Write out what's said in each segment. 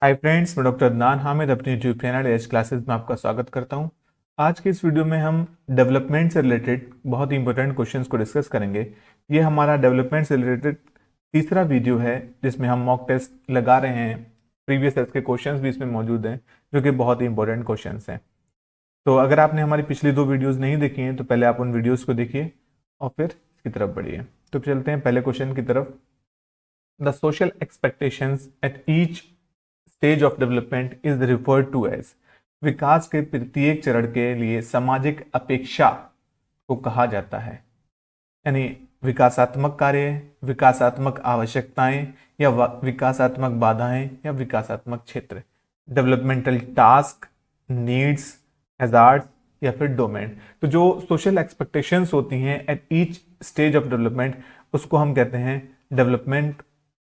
Hi friends, मैं doctor Adnan Hamid अपनी YouTube channel as classes में आपका स्वागत करता हूं। आज की इस वीडियो में हम डेवलपमेंट से रिलेटेड बहुत ही इंपॉर्टेंट क्वेश्चंस को डिस्कस करेंगे। ये हमारा डेवलपमेंट से रिलेटेड तीसरा वीडियो है जिसमें हम मॉक टेस्ट लगा रहे हैं। प्रीवियस टेस्ट के क्वेश्चंस भी इसमें मौजूद हैं जो कि बहुत ही इंपॉर्टेंट क्वेश्चंस हैं। तो अगर आपने हमारी पिछली दो वीडियोज़ नहीं देखी हैं तो पहले आप उन वीडियोज़ को देखिए और फिर इसकी तरफ बढ़िए। तो चलते हैं पहले क्वेश्चन की तरफ। The social expectations at each stage of development is referred to as. विकास के प्रत्येक चरण के लिए सामाजिक अपेक्षा को कहा जाता है, यानी विकासात्मक कार्य, विकासात्मक आवश्यकताएं या विकासात्मक बाधाएं या विकासात्मक क्षेत्र, डेवलपमेंटल टास्क, नीड्स, हैजार्ड्स या फिर डोमेन। तो जो सोशल एक्सपेक्टेशंस होती हैं eight each stage of development उसको हम कहते हैं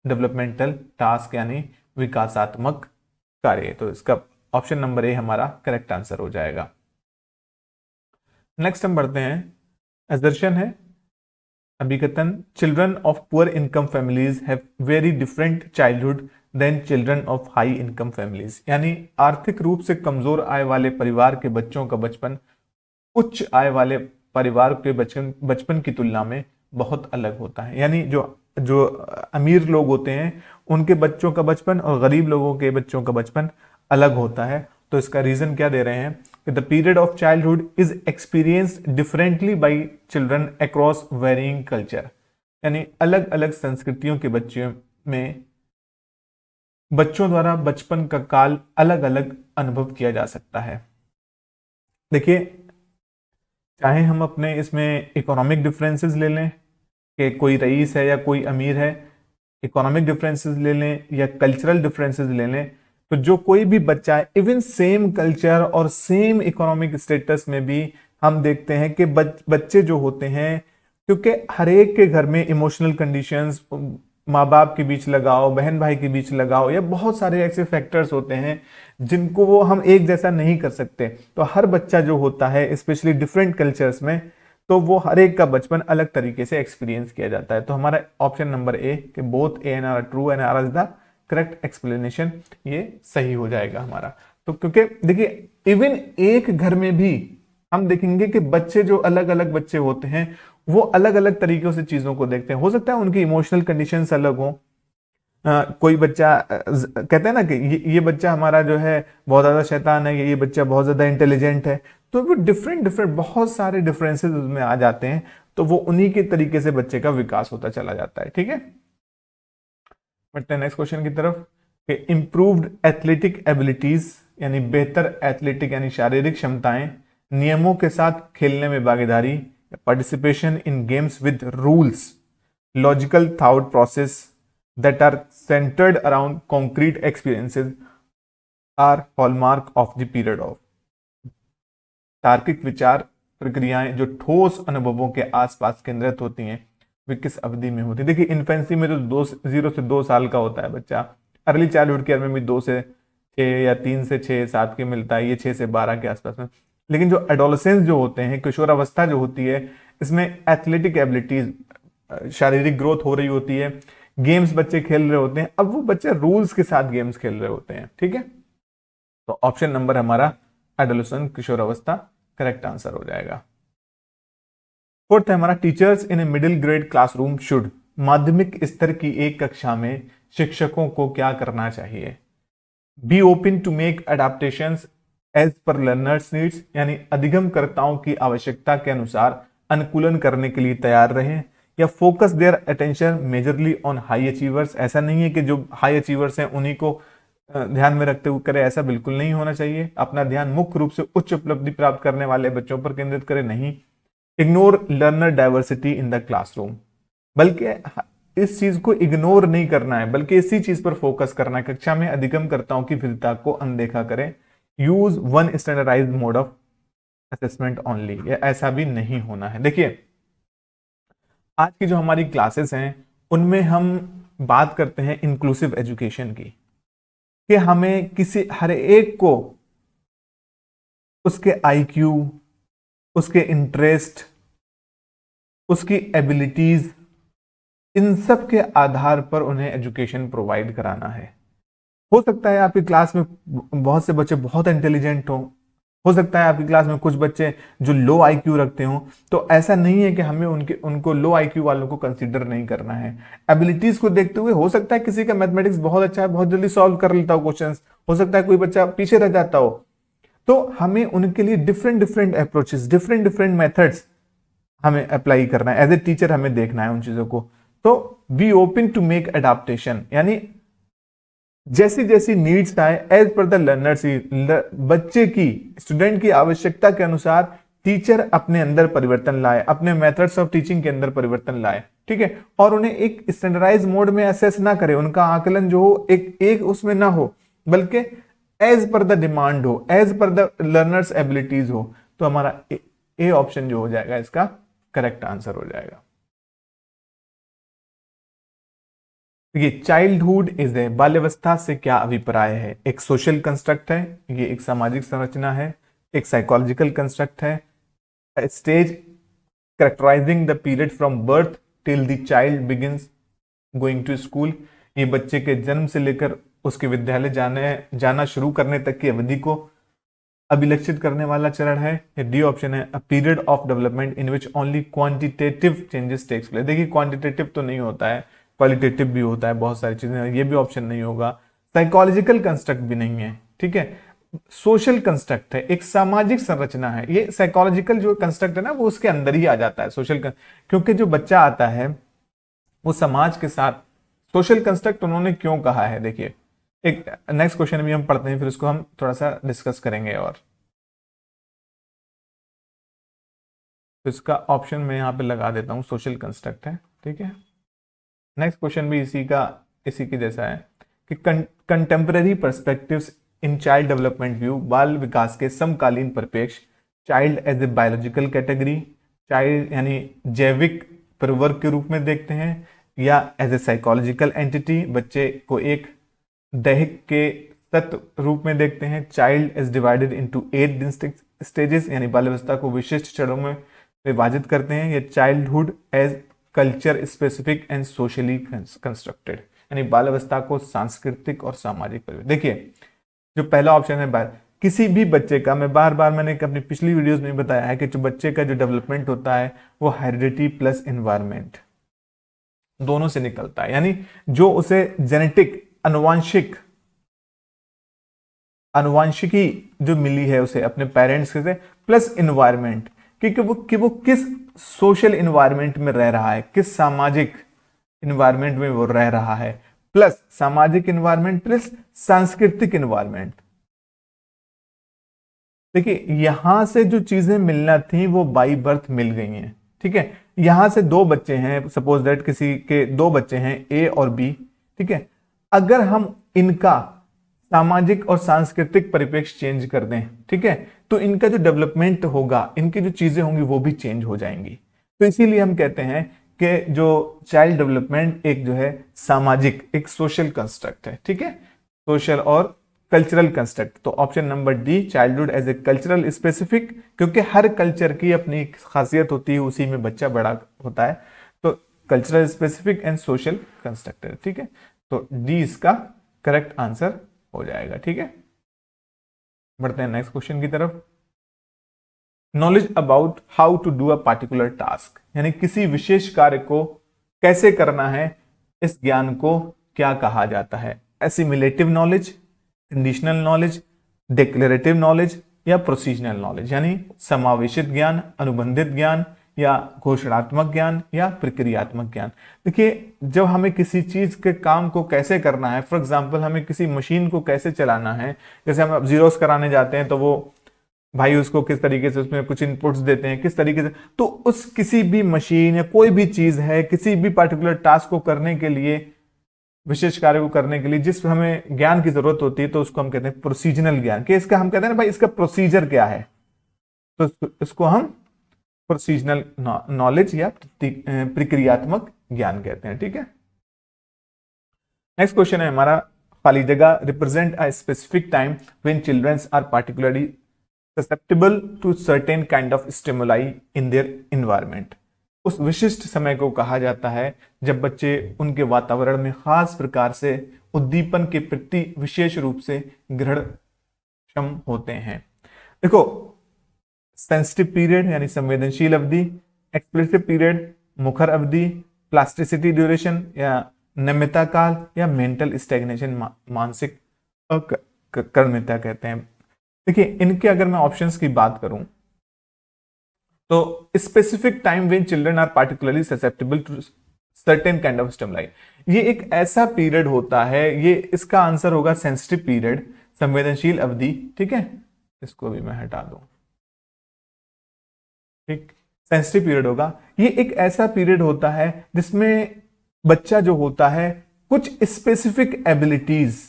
डेवलपमेंटल टास्क यानी विकासात्मक कार्य। तो इसका ऑप्शन नंबर ए हमारा करेक्ट आंसर हो जाएगा। नेक्स्ट हम बढ़ते हैं। असर्शन है अभिकथन, children of poor income families have very different childhood than children of high income families, यानी आर्थिक रूप से कमजोर आय वाले परिवार के बच्चों का बचपन उच्च आय वाले परिवार के बचपन की तुलना में बहुत अलग होता है। यानी जो जो अमीर लोग होते हैं उनके बच्चों का बचपन और गरीब लोगों के बच्चों का बचपन अलग होता है। तो इसका रीजन क्या दे रहे हैं कि the period of childhood is experienced differently by children across varying culture, यानी अलग अलग संस्कृतियों के बच्चों द्वारा बचपन का काल अलग अलग अनुभव किया जा सकता है। देखिए, चाहे हम अपने इसमें इकोनॉमिक डिफरेंसेस ले लें कि कोई रईस है या कोई अमीर है, इकोनॉमिक डिफरेंसेस ले लें या कल्चरल डिफरेंसेस ले लें, तो जो कोई भी बच्चा है इवन सेम कल्चर और सेम इकोनॉमिक स्टेटस में भी हम देखते हैं कि बच्चे जो होते हैं, क्योंकि हर एक के घर में इमोशनल कंडीशंस, माँ बाप के बीच लगाओ, बहन भाई के बीच लगाओ, या बहुत सारे ऐसे फैक्टर्स होते हैं जिनको वो हम एक जैसा नहीं कर सकते। तो हर बच्चा जो होता है स्पेशली डिफरेंट कल्चर्स में, तो वो हर एक का बचपन अलग तरीके से एक्सपीरियंस किया जाता है। तो हमारा ऑप्शन नंबर ए कि both A and R true and R is the correct explanation, ये सही हो जाएगा हमारा। तो क्योंकि देखिए, इवन एक घर में भी हम देखेंगे कि बच्चे जो अलग अलग बच्चे होते हैं वो अलग अलग तरीकों से चीजों को देखते हैं। हो सकता है उनकी इमोशनल कंडीशंस अलग हो। कोई बच्चा कहते हैं ना कि ये बच्चा हमारा जो है बहुत ज्यादा शैतान है, ये बच्चा बहुत ज्यादा इंटेलिजेंट है। तो वो डिफरेंट डिफरेंट बहुत सारे डिफरेंसेस उसमें आ जाते हैं, तो वो उन्हीं के तरीके से बच्चे का विकास होता चला जाता है। ठीक है, बढ़ते हैं नेक्स्ट क्वेश्चन की तरफ कि इंप्रूव्ड एथलेटिक एबिलिटीज यानी बेहतर एथलेटिक यानी शारीरिक क्षमताएं, नियमों के साथ खेलने में भागीदारी, participation in games with rules, logical thought process that are centered around concrete experiences are hallmark of the period of। तार्किक विचार प्रक्रियाएं जो ठोस अनुभवों के आसपास केंद्रित होती हैं वे किस अवधि में होती है। देखिए, इन्फेंसी में तो 0 से 2 साल का होता है बच्चा। अर्ली चाइल्डहुड केयर में भी 2 से 6 या 3 से 6 7 के मिलता है, ये 6 से 12 के आसपास में। लेकिन जो एडोलसेंस जो होते हैं, किशोरावस्था जो होती है, इसमें एथलेटिक एबिलिटीज, शारीरिक ग्रोथ हो रही होती है, गेम्स बच्चे खेल रहे होते हैं। अब वो बच्चे रूल्स के साथ गेम्स खेल रहे होते हैं। ठीक है, तो ऑप्शन नंबर हमारा एडोलेसेंस, किशोरावस्था, करेक्ट आंसर हो जाएगा। फोर्थ है हमारा, teachers in a middle grade classroom should, माध्यमिक स्तर की एक कक्षा में शिक्षकों को क्या करना चाहिए। Be open to make adaptations as per learners needs, यानी अधिगमकर्ताओं की आवश्यकता के अनुसार अनुकूलन करने के लिए तैयार रहें, या focus their attention majorly on high achievers. ऐसा नहीं है कि जो हाई अचीवर्स हैं उन्हीं को ध्यान में रखते हुए करे, ऐसा बिल्कुल नहीं होना चाहिए। अपना ध्यान मुख्य रूप से उच्च उपलब्धि प्राप्त करने वाले बच्चों पर केंद्रित करें, नहीं। Ignore learner diversity in the classroom, बल्कि इस चीज को इग्नोर नहीं करना है बल्कि इसी चीज पर फोकस करना है। कक्षा में अधिगमकर्ताओं की विविधता को अनदेखा करें। Use one standardised mode of assessment only, ऐसा भी नहीं होना है। देखिए, आज की जो हमारी क्लासेस हैं उनमें हम बात करते हैं इंक्लूसिव एजुकेशन की, कि हमें किसी हर एक को उसके आईक्यू, उसके इंटरेस्ट, उसकी एबिलिटीज, इन सब के आधार पर उन्हें एजुकेशन प्रोवाइड कराना है। हो सकता है आपकी क्लास में बहुत से बच्चे बहुत इंटेलिजेंट हो सकता है आपकी क्लास में कुछ बच्चे जो लो आईक्यू रखते हो, तो ऐसा नहीं है कि हमें उनको लो आईक्यू वालों को कंसीडर नहीं करना है। एबिलिटीज को देखते हुए हो सकता है किसी का मैथमेटिक्स बहुत अच्छा है, बहुत जल्दी सॉल्व कर लेता हो क्वेश्चंस, हो सकता है कोई बच्चा पीछे रह जाता हो, तो हमें उनके लिए different different approaches, different different methods हमें अप्लाई करना है। एज ए टीचर हमें देखना है उन चीजों को। तो be open to make adaptation, यानी जैसी जैसी नीड्स आए एज पर द लर्नर्स, बच्चे की, स्टूडेंट की आवश्यकता के अनुसार टीचर अपने अंदर परिवर्तन लाए, अपने मेथड्स ऑफ टीचिंग के अंदर परिवर्तन लाए, ठीक है। और उन्हें एक स्टैंडर्डाइज मोड में असेस ना करे, उनका आकलन जो हो एक एक उसमें ना हो, बल्कि एज पर द डिमांड हो, as per the learners abilities हो। तो हमारा ए ऑप्शन जो हो जाएगा इसका करेक्ट आंसर हो जाएगा। ये चाइल्डहुड इज ए, बाल्यावस्था से क्या अभिप्राय है? एक सोशल कंस्ट्रक्ट है, ये एक सामाजिक संरचना है, एक साइकोलॉजिकल कंस्ट्रक्ट है, stage characterising the period from birth till the child begins going to school, ये बच्चे के जन्म से लेकर उसके विद्यालय जाना शुरू करने तक की अवधि को अभिलक्षित करने वाला चरण है। ये डी ऑप्शन है, a period of development in which only quantitative changes takes place. देखिए क्वांटिटेटिव तो नहीं होता है, क्वालिटेटिव भी होता है, बहुत सारी चीजें, ये भी ऑप्शन नहीं होगा। साइकोलॉजिकल कंस्ट्रक्ट भी नहीं है, ठीक है। सोशल कंस्ट्रक्ट है, एक सामाजिक संरचना है। ये साइकोलॉजिकल जो कंस्ट्रक्ट है ना वो उसके अंदर ही आ जाता है सोशल, क्योंकि जो बच्चा आता है वो समाज के साथ, सोशल कंस्ट्रक्ट उन्होंने क्यों कहा है, देखिए एक नेक्स्ट क्वेश्चन भी हम पढ़ते हैं, फिर उसको हम थोड़ा सा डिस्कस करेंगे। और तो इसका ऑप्शन मैं यहाँ पे लगा देता हूँ, सोशल कंस्ट्रक्ट है, ठीक है। नेक्स्ट क्वेश्चन भी इसी के जैसा है कि contemporary perspectives in child development view, बाल विकास के समकालीन परिप्रेक्ष्य, child as a biological category, child यानी जैविक प्रवर्ग के रूप में देखते हैं, या एज ए साइकोलॉजिकल एंटिटी, बच्चे को एक दैहिक के तत्व रूप में देखते हैं, child is divided into 8 distinct stages, यानी बाल्यावस्था को विशिष्ट चरणों में विभाजित करते हैं, या childhood as culture specific and socially constructed, यानी बाल्यावस्था को सांस्कृतिक और सामाजिक। देखिए जो पहला ऑप्शन है, किसी भी बच्चे का, मैं बार बार मैंने अपनी पिछली वीडियोस में बताया है कि जो बच्चे का जो डेवलपमेंट होता है वो हेरिडिटी प्लस एनवायरमेंट दोनों से निकलता है, यानी जो उसे जेनेटिक अनुवांशिकी जो मिली है उसे अपने पेरेंट्स से, प्लस इन्वायरमेंट, कि वो किस सोशल इन्वायरमेंट में रह रहा है, किस सामाजिक इन्वायरमेंट में वो रह रहा है, प्लस सामाजिक इन्वायरमेंट प्लस सांस्कृतिक इन्वायरमेंट। देखिए यहां से जो चीजें मिलना थी वो बाई बर्थ मिल गई हैं, ठीक है। यहां से दो बच्चे हैं, सपोज दैट किसी के दो बच्चे हैं ए और बी, ठीक है। अगर हम इनका सामाजिक और सांस्कृतिक परिप्रेक्ष्य चेंज कर दें, ठीक है, तो इनका जो डेवलपमेंट होगा, इनकी जो चीजें होंगी वो भी चेंज हो जाएंगी। तो इसीलिए हम कहते हैं कि जो चाइल्ड डेवलपमेंट एक जो है सामाजिक, एक सोशल कंस्ट्रक्ट है, ठीक है, सोशल और कल्चरल कंस्ट्रक्ट। तो option number D, childhood as a cultural specific, क्योंकि हर कल्चर की अपनी खासियत होती है, उसी में बच्चा बड़ा होता है, तो cultural specific and social construct है, ठीक है। तो डी इसका करेक्ट आंसर हो जाएगा, ठीक है। बढ़ते हैं नेक्स्ट क्वेश्चन की तरफ। Knowledge about how to do a particular task, यानी किसी विशेष कार्य को कैसे करना है, इस ज्ञान को क्या कहा जाता है? Assimilative knowledge, conditional knowledge, declarative knowledge या प्रोसीजनल नॉलेज, यानी समावेशित ज्ञान, अनुबंधित ज्ञान या घोषणात्मक ज्ञान या प्रक्रियात्मक ज्ञान। देखिए जब हमें किसी चीज के काम को कैसे करना है, फॉर एग्जांपल हमें किसी मशीन को कैसे चलाना है, जैसे हम अब जीरोक्स कराने जाते हैं तो वो भाई उसको किस तरीके से उसमें कुछ इनपुट्स देते हैं, किस तरीके से, तो उस किसी भी मशीन या कोई भी चीज है, किसी भी पार्टिकुलर टास्क को करने के लिए, विशेष कार्य को करने के लिए जिस हमें ज्ञान की जरूरत होती है, तो उसको हम कहते हैं प्रोसीजनल ज्ञान। कि इसका हम कहते हैं ना भाई इसका प्रोसीजर क्या है, तो इसको हम प्रोसीजनल नॉलेज या प्रक्रियात्मक ज्ञान कहते हैं, ठीक है। नेक्स्ट क्वेश्चन है हमारा, खाली जगह, represent a specific time when childrens are particularly susceptible to certain kind of stimuli in their environment। उस विशिष्ट समय को कहा जाता है जब बच्चे उनके वातावरण में खास प्रकार से उद्दीपन के प्रति विशेष रूप से ग्रहणक्षम होते हैं। देखो, सेंसिटिव पीरियड यानी संवेदनशील अवधि, एक्सप्रेसिव पीरियड मुखर अवधि, प्लास्टिसिटी ड्यूरेशन या नम्यता काल, या मेंटल स्टैग्नेशन मानसिक अकर्मण्यता कहते हैं। देखिए, इनके अगर मैं ऑप्शंस की बात करूं तो specific time when children are particularly susceptible to certain kind of stimuli, ये एक ऐसा पीरियड होता है, ये इसका आंसर होगा सेंसिटिव पीरियड, संवेदनशील अवधि। ठीक है, इसको भी मैं हटा दूं। ठीक, सेंसिटिव पीरियड होगा। ये एक ऐसा पीरियड होता है जिसमें बच्चा जो होता है कुछ स्पेसिफिक एबिलिटीज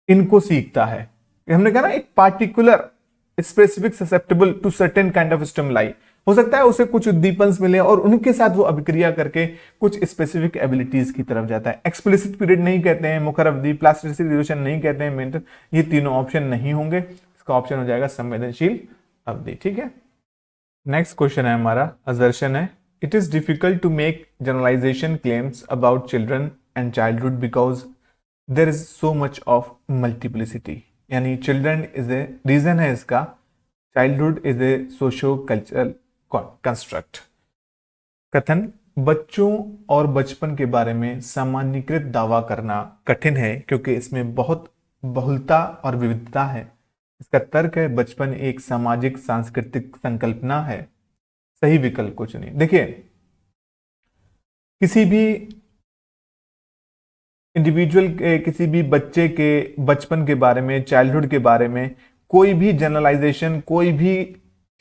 इनको सीखता है। हमने कहा ना, एक particular specific susceptible to certain kind of stimuli, हो सकता है उसे कुछ उद्दीपन मिले और उनके साथ वो अभिक्रिया करके कुछ स्पेसिफिक एबिलिटीज की तरफ जाता है। एक्सप्लिसिट पीरियड नहीं कहते हैं, मुखर अवधि, प्लास्टिसिटी ड्यूरेशन नहीं कहते हैं, मेंटल, ये तीनों ऑप्शन नहीं होंगे। इसका ऑप्शन हो जाएगा संवेदनशील अवधि। ठीक है, नेक्स्ट क्वेश्चन है हमारा, असर्शन है, it is difficult to make generalisation claims about children and childhood because there is so much of multiplicity, यानी चिल्ड्रन इज ए रीजन है इसका, childhood is a socio cultural construct. कथन, बच्चों और बचपन के बारे में सामान्यीकृत दावा करना कठिन है क्योंकि इसमें बहुत बहुलता और विविधता है। इसका तर्क है बचपन एक सामाजिक सांस्कृतिक संकल्पना है। सही विकल्प को चुनिए। देखिए, किसी भी इंडिविजुअल के, किसी भी बच्चे के बचपन के बारे में, चाइल्डहुड के बारे में कोई भी जनरलाइजेशन, कोई भी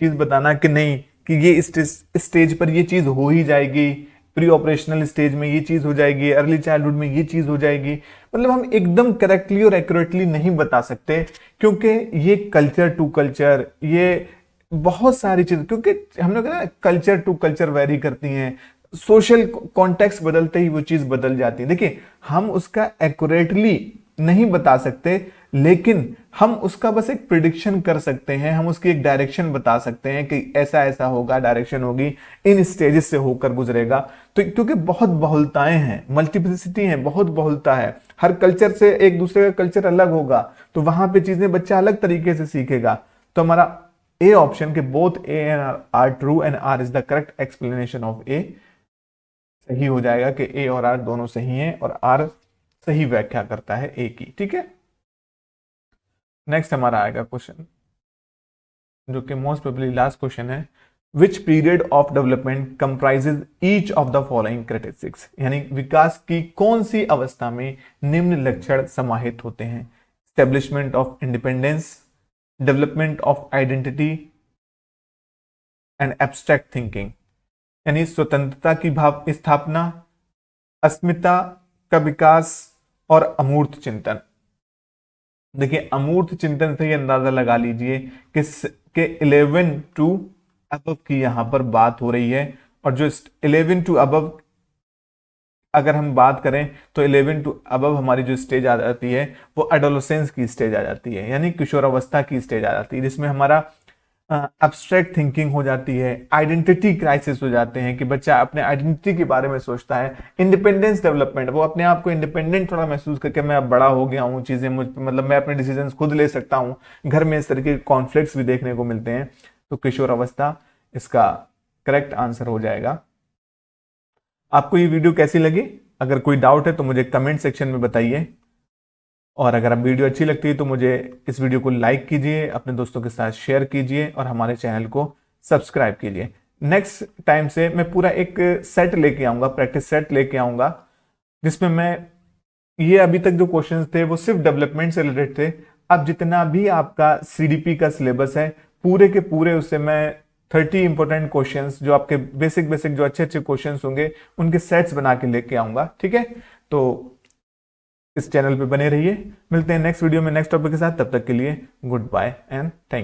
चीज बताना कि नहीं कि ये स्टेज पर ये चीज हो ही जाएगी, प्री ऑपरेशनल स्टेज में ये चीज हो जाएगी, अर्ली चाइल्डहुड में ये चीज हो जाएगी, मतलब हम एकदम करेक्टली और एक्यूरेटली नहीं बता सकते क्योंकि ये कल्चर टू कल्चर, ये बहुत सारी चीज, क्योंकि हमने कहा कल्चर टू कल्चर वेरी करती हैं, सोशल कॉन्टेक्स्ट बदलते ही वो चीज बदल जाती है। देखिए, हम उसका एक्यूरेटली नहीं बता सकते, लेकिन हम उसका बस एक प्रिडिक्शन कर सकते हैं, हम उसकी एक डायरेक्शन बता सकते हैं कि ऐसा ऐसा होगा, डायरेक्शन होगी, इन स्टेजेस से होकर गुजरेगा। तो क्योंकि बहुत बहुलताएं हैं, मल्टीप्लिसिटी है, बहुत बहुलता है, हर कल्चर से एक दूसरे का कल्चर अलग होगा, तो वहां पे चीजें बच्चा अलग तरीके से सीखेगा। तो हमारा ए ऑप्शन के both A and R true and R is the correct explanation of A सही हो जाएगा कि ए और आर दोनों सही हैं और आर सही व्याख्या करता है ए की। ठीक है, नेक्स्ट हमारा आएगा क्वेश्चन जो कि मोस्ट प्रोबेबली लास्ट क्वेश्चन है, which period of development comprises each of the following characteristics, यानी विकास की कौन सी अवस्था में निम्न लक्षण समाहित होते हैं, establishment of independence, development of identity and abstract thinking, यानी स्वतंत्रता की भाव स्थापना, अस्मिता का विकास और अमूर्त चिंतन। देखिए, अमूर्त चिंतन से ही अंदाजा लगा लीजिए कि 11 टू अबव की यहां पर बात हो रही है, और जो 11 टू अबव अगर हम बात करें तो 11 टू अबव हमारी जो स्टेज आ जाती है वो एडोलेसेंस की स्टेज आ जाती है, यानी किशोरावस्था की स्टेज आ जाती है, जिसमें हमारा एब्स्ट्रैक्ट थिंकिंग हो जाती है, आइडेंटिटी क्राइसिस हो जाते हैं कि बच्चा अपने आइडेंटिटी के बारे में सोचता है, इंडिपेंडेंस डेवलपमेंट, वो अपने आप को इंडिपेंडेंट थोड़ा महसूस करके मैं अब बड़ा हो गया हूँ, चीजें मुझ मतलब मैं अपने डिसीजंस खुद ले सकता हूँ, घर में इस तरह के कॉन्फ्लिक्ट्स भी देखने को मिलते हैं। तो किशोरावस्था इसका करेक्ट आंसर हो जाएगा। आपको ये वीडियो कैसी लगी? अगर कोई डाउट है तो मुझे कमेंट सेक्शन में बताइए, और अगर आप वीडियो अच्छी लगती है तो मुझे इस वीडियो को लाइक कीजिए, अपने दोस्तों के साथ शेयर कीजिए और हमारे चैनल को सब्सक्राइब कीजिए। नेक्स्ट टाइम से मैं पूरा एक सेट लेके आऊंगा, प्रैक्टिस सेट लेके आऊंगा, जिसमें मैं ये अभी तक जो क्वेश्चंस थे वो सिर्फ डेवलपमेंट से रिलेटेड थे। अब जितना भी आपका सीडीपी का सिलेबस है पूरे के पूरे उससे मैं 30 इंपॉर्टेंट क्वेश्चंस जो आपके बेसिक जो अच्छे अच्छे क्वेश्चंस होंगे उनके सेट्स बना के लेके आऊंगा। ठीक है, तो इस चैनल पे बने रहिए। मिलते हैं नेक्स्ट वीडियो में नेक्स्ट टॉपिक के साथ, तब तक के लिए goodbye and thank you.